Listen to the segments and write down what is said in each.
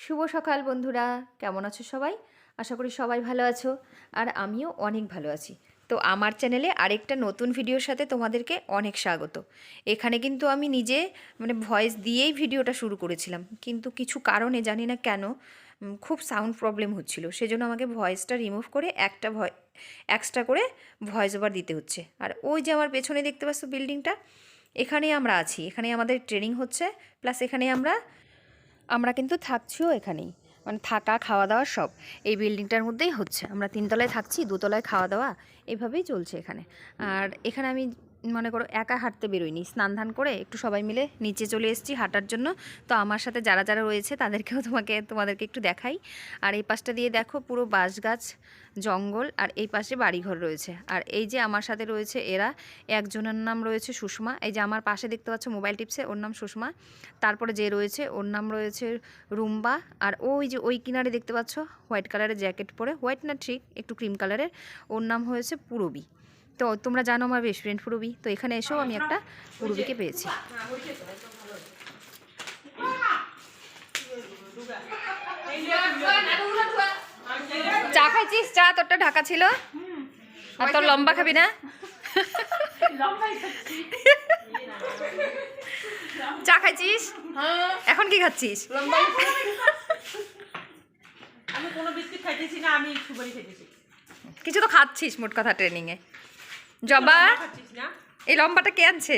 শুভ সকাল বন্ধুরা, কেমন আছো সবাই? আশা করি সবাই ভালো আছো, আর আমিও অনেক ভালো আছি। তো আমার চ্যানেলে আরেকটা নতুন ভিডিওর সাথে তোমাদেরকে অনেক স্বাগত। এখানে কিন্তু আমি নিজে ভয়েস দিয়েই ভিডিওটা শুরু করেছিলাম, কিন্তু কিছু কারণে জানি না কেন খুব সাউন্ড প্রবলেম হচ্ছিল, সেজন্য আমাকে ভয়েসটা রিমুভ করে একটা এক্সট্রা করে ভয়েস ওভার দিতে হচ্ছে। আর ওই যে আমার পেছনে দেখতে পাচ্ছ বিল্ডিংটা, এখানেই আমরা আছি, এখানেই আমাদের ট্রেনিং হচ্ছে, প্লাস এখানে আমরা কিন্তু থাকছিও এখানেই, থাকা খাওয়া দাওয়া সব এই বিল্ডিংটার মধ্যেই হচ্ছে। আমরা তিনতলায় থাকছি, দোতলায় খাওয়া দাওয়া এভাবেই চলছে এখানে। আর এখানে আমি মনে করো একা হাঁটতে বেরোইনি, স্নান ধান করে একটু সবাই মিলে নিচে চলে এসেছি হাঁটার জন্য। তো আমার সাথে যারা যারা রয়েছে তাদেরকেও তোমাদেরকে একটু দেখাই। আর এই পাশটা দিয়ে দেখো পুরো বাঁশ গাছ, জঙ্গল, আর এই পাশে বাড়িঘর রয়েছে। আর এই যে আমার সাথে রয়েছে এরা, একজনের নাম রয়েছে সুষমা, এই যে আমার পাশে দেখতে পাচ্ছ মোবাইল টিপসে, ওর নাম সুষমা। তারপরে যে রয়েছে ওর নাম রয়েছে রুম্বা। আর ওই যে ওই কিনারে দেখতে পাচ্ছ হোয়াইট কালারের জ্যাকেট পরে, হোয়াইট না ঠিক একটু ক্রিম কালারের, ওর নাম হয়েছে পূরবী। তো তোমরা জানো আমার বেস্ট ফ্রেন্ড পূরবী, তো এখানে এসেও আমি একটা পূরবীকে পেয়েছি। চা খাইছিস? চা তোরটা ঢাকা ছিল, আর তোর লম্বা খাবি না? চা খাইছিস? এখন কি খাচ্ছিস? আমি কোনো বিস্কিট খাইতেছি না, আমি সুপারি খাইতেছি। কিছু তো খাচ্ছিস মোট কথা ট্রেনিং এ। জবা, খাচ্ছিস না? এই লম্বাটা কে আনছে?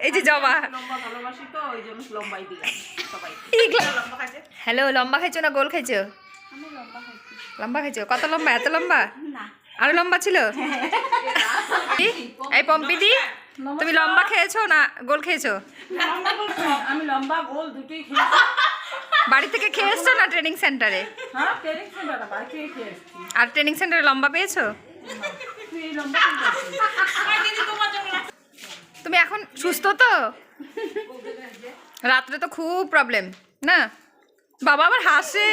এই যে জবা, লম্বা ভালোবাসি তো ওই জন্য লম্বাই দিলাম সবাই। লম্বা খাইছে? হ্যালো, লম্বা খাইছো না গোল খাইছো? আমি লম্বা খাইছি। লম্বা খাইছো? কত লম্বা? এত লম্বা? না। আরো লম্বা ছিল? এই পম্পিদি, তুমি লম্বা খেয়েছো না গোল খেয়েছো? আমি লম্বা গোল দুটোই খেয়েছি। বাড়ি থেকে খেয়ে এসছো না ট্রেনিং সেন্টারে? হ্যাঁ, ট্রেনিং সেন্টারে বাড়ি থেকে খেয়েছি। আর ট্রেনিং সেন্টারে লম্বা পেয়েছো? তুই এই লম্বা খেয়েছিস? তুমি এখন সুস্থ তো? রাত্রে তো খুব প্রবলেম না? বাবা আবার হাসে।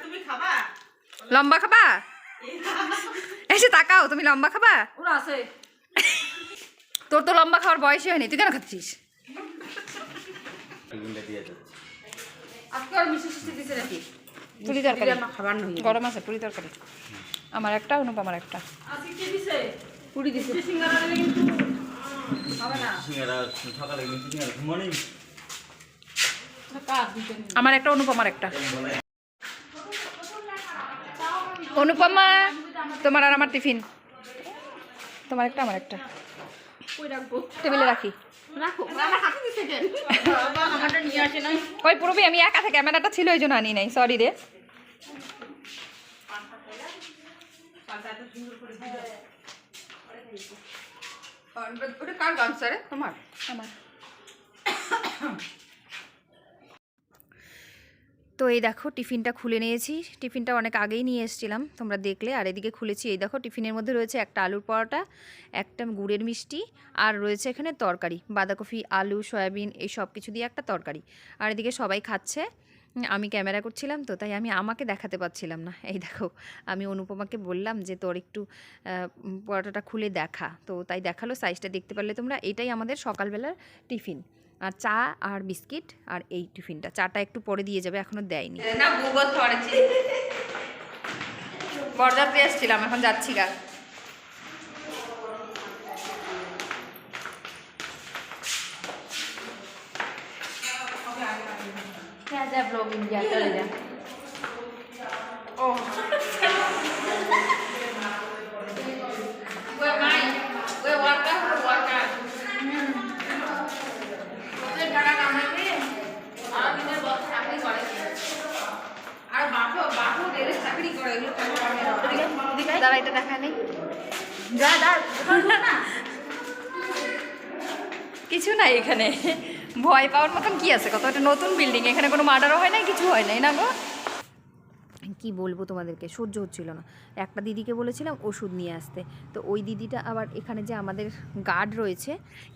তুমি খাবা? লম্বা খাবা? এসে তাকাও, তুমি লম্বা খাবা? ওরা আছে। তোর তো লম্বা খাওয়ার বয়সই হয়নি, তুই কেন খাচ্ছিস? আজকে আর মিষ্টি দিছে নাকি? পুরি তরকারি খাবার নই। গরম আছে, পুরি তরকারি আমার একটা, অনুপমার একটা। আজকে কি দিছে? পুরি দিছে। সিঙ্গারা দিলে কিন্তু হবে না। সিঙ্গারা সকালে মিষ্টি সিঙ্গারা ঘুমানি কাজ দিতে। আমার একটা, অনুপমার একটা। অনুপমা, তোমার আর আমার টিফিন, তোমার একটা আমার একটা, কই রাখবো? টেবিলে রাখি। রাখো। আমার হাতে দিছে কেন? বাবা আমারটা নিয়ে আসে নাই। ওই পুরোবি আমি একা থেকে, ক্যামেরাটা ছিল ওই জন্য আনি নাই, সরি রে। ওটা কার গান স্যার? তোমার? আমার। তো এই দেখো টিফিনটা খুলে নিয়েছি, টিফিনটা অনেক আগেই নিয়ে এসেছিলাম, তোমরা দেখলে। আর এদিকে খুলেছি, এই দেখো টিফিনের মধ্যে রয়েছে একটা আলুর পরোটা, একটা গুড়ের মিষ্টি, আর রয়েছে এখানে তরকারি, বাঁধাকপি আলু সয়াবিন এই সব কিছু দিয়ে একটা তরকারি। আর এদিকে সবাই খাচ্ছে, আমি ক্যামেরা করছিলাম তো তাই আমি আমাকে দেখাতে পাচ্ছিলাম না। এই দেখো আমি অনুপমাকে বললাম যে তোর একটু পরোটাটা খুলে দেখা, তো তাই দেখালো, সাইজটা দেখতে পারলে তোমরা। এটাই আমাদের সকালবেলার টিফিন, আর চা আর বিস্কিট। আর এই টিফিনটা, চাটা একটু পরে দিয়ে যাবে, এখনো দেয়নি না। গুগল ধরেছি, বরযাত্রী এসেছিলাম, এখন যাচ্ছি গা। দাঁড়া, এটা দেখা নেই, কিছু নাই এখানে ভয় পাওয়ার মতন কি আছে? কত একটা নতুন বিল্ডিং, এখানে কোনো মার্ডারও হয় নাই, কিছু হয় নাই না গো। কি বলবো তোমাদেরকে, সহ্য হচ্ছিল না। একটা দিদিকে বলেছিলাম ওষুধ নিয়ে আসতে, তো ওই দিদিটা আবার এখানে যে আমাদের গার্ড রয়েছে,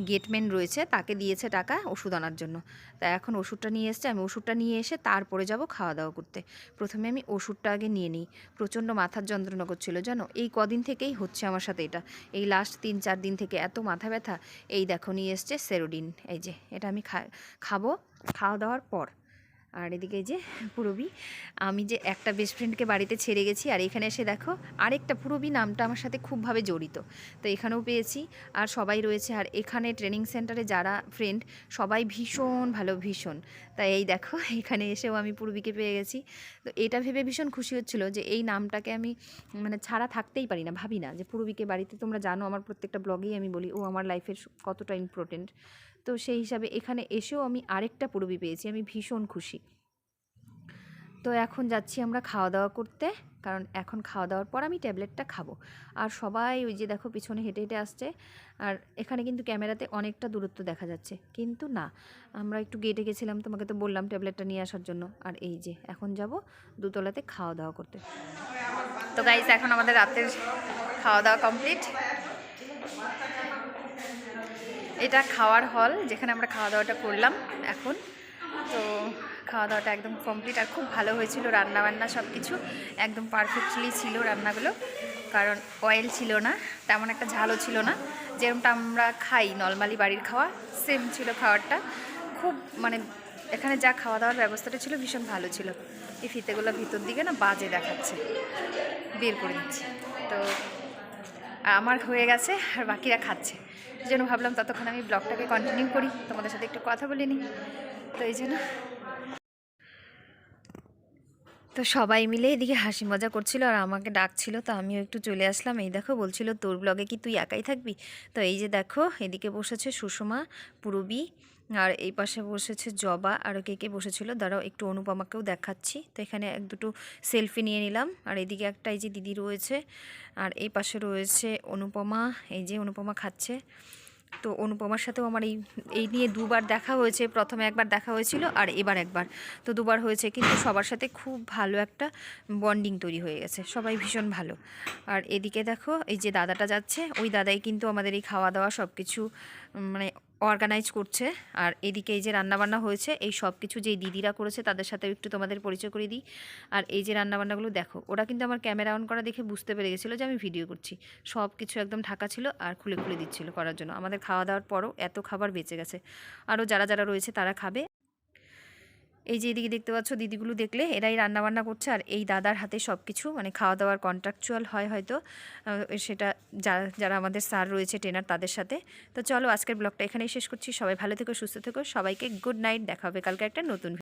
গেটম্যান রয়েছে, তাকে দিয়েছে টাকা ওষুধ আনার জন্য। তা এখন ওষুধটা নিয়ে এসছে, আমি ওষুধটা নিয়ে এসে তারপরে যাব খাওয়া দাওয়া করতে। প্রথমে আমি ওষুধটা আগে নিয়ে নিই, প্রচণ্ড মাথার যন্ত্রণা করছিলো জানো, এই কদিন থেকেই হচ্ছে আমার সাথে এটা, এই লাস্ট 3-4 দিন থেকে এত মাথা ব্যথা। এই দেখো নিয়ে এসছে সেরোডিন, এই যে এটা আমি খাবো খাওয়া দাওয়ার পর। আর এদিকে এই যে পুরবী, আমি যে একটা বেস্ট ফ্রেন্ডকে বাড়িতে ছেড়ে গেছি আর এখানে এসে দেখো আরেকটা পুরবী, নামটা আমার সাথে খুবভাবে জড়িত, তো এখানেও পেয়েছি। আর সবাই রয়েছে, আর এখানে ট্রেনিং সেন্টারে যারা ফ্রেন্ড সবাই ভীষণ ভালো, ভীষণ। তাই এই দেখো এখানে এসেও আমি পুরবীকে পেয়ে গেছি। তো এটা ভেবে ভীষণ খুশি হচ্ছিল যে এই নামটাকে আমি মানে ছাড়া থাকতেই পারি না, ভাবি না যে পুরবীকে বাড়িতে, তোমরা জানো আমার প্রত্যেকটা ব্লগেই আমি বলি ও আমার লাইফের কতটা ইম্পর্টেন্ট। তো সেই হিসাবে এখানে এসেও আমি আরেকটা পুরবী পেয়েছি, আমি ভীষণ খুশি। তো এখন যাচ্ছি আমরা খাওয়া দাওয়া করতে, কারণ এখন খাওয়া দাওয়ার পর আমি ট্যাবলেটটা খাবো। আর সবাই ওই যে দেখো পিছনে হেঁটে হেঁটে আসছে, আর এখানে কিন্তু ক্যামেরাতে অনেকটা দূরত্ব দেখা যাচ্ছে, কিন্তু না, আমরা একটু গেটে গেছিলাম, তোমাকে তো বললাম ট্যাবলেটটা নিয়ে আসার জন্য। আর এই যে এখন যাব দোতলাতে খাওয়া দাওয়া করতে। তো গাইস এখন আমাদের রাতের খাওয়া দাওয়া কমপ্লিট। এটা খাওয়ার হল যেখানে আমরা খাওয়া দাওয়াটা করলাম এখন। তো খাওয়া দাওয়াটা একদম কমপ্লিট, আর খুব ভালো হয়েছিল, রান্নাবান্না সব কিছু একদম পারফেক্টলি ছিল রান্নাগুলো, কারণ অয়েল ছিল না, তেমন একটা ঝালও ছিল না, যেরকমটা আমরা খাই নর্মালি বাড়ির খাওয়া সেম ছিল খাবারটা। খুব মানে এখানে যা খাওয়া দাওয়ার ব্যবস্থাটা ছিল ভীষণ ভালো ছিল। এই ফিতেগুলো ভিতর দিকে না বাজে দেখাচ্ছে, বের করে দিচ্ছি। তো আমার হয়ে গেছে আর বাকিরা খাচ্ছে, এই জন্য ভাবলাম ততক্ষণ আমি ব্লগটাকে কন্টিনিউ করি, তোমাদের সাথে একটু কথা বলে নিই। তো এই জন্য তো সবাই মিলে এদিকে হাসি মজা করছিল আর আমাকে ডাকছিল, তো আমিও একটু চলে আসলাম। এই দেখো বলছিল তোর ব্লগে কি তুই একাই থাকবি? তো এই যে দেখো এদিকে বসেছে সুষমা, পুরবী, আর এই পাশে বসেছে জবা, আরও কে কে বসেছিল দাঁড়াও একটু অনুপমাকেও দেখাচ্ছি। তো এখানে এক দুটো সেলফি নিয়ে নিলাম। আর এদিকে একটা এই যে দিদি রয়েছে, আর এই পাশে রয়েছে অনুপমা, এই যে অনুপমা খাচ্ছে। তো অনুপমার সাথেও আমার এই নিয়ে দুবার দেখা হয়েছে, প্রথমে একবার দেখা হয়েছিল আর এবার একবার, তো দুবার হয়েছে, কিন্তু সবার সাথে খুব ভালো একটা বন্ডিং তৈরি হয়ে গেছে, সবাই ভীষণ ভালো। আর এদিকে দেখো এই যে দাদাটা যাচ্ছে, ওই দাদাই কিন্তু আমাদের এই খাওয়া দাওয়া সব কিছু মানে অর্গানাইজ করছে। আর এদিকে এই যে রান্নাবান্না হয়েছে, এই সব কিছু যেই দিদিরা করেছে তাদের সাথেও একটু তোমাদের পরিচয় করে দিই। আর এই যে রান্নাবান্নাগুলো দেখো, ওরা কিন্তু আমার ক্যামেরা অন করা দেখে বুঝতে পেরে গেছিলো যে আমি ভিডিও করছি, সব কিছু একদম ঢাকা ছিল আর খুলে খুলে দিচ্ছিল করার জন্য। আমাদের খাওয়া দাওয়ার পরও এত খাবার বেঁচে গেছে, আরও যারা যারা রয়েছে তারা খাবে। এই যে এদিকে দেখতে পাচ্ছ দিদিগুলো, দেখলে এরাই রান্নাবান্না করছে, আর এই দাদার হাতে সব কিছু মানে খাওয়া দাওয়ার কন্ট্রাকচুয়াল হয় হয়তো, সেটা যারা যারা আমাদের স্যার রয়েছে ট্রেনার তাদের সাথে। তো চলো আজকের ব্লগটা এখানেই শেষ করছি, সবাই ভালো থেকো, সুস্থ থেকো, সবাইকে গুড নাইট, দেখা হবে কালকে একটা নতুন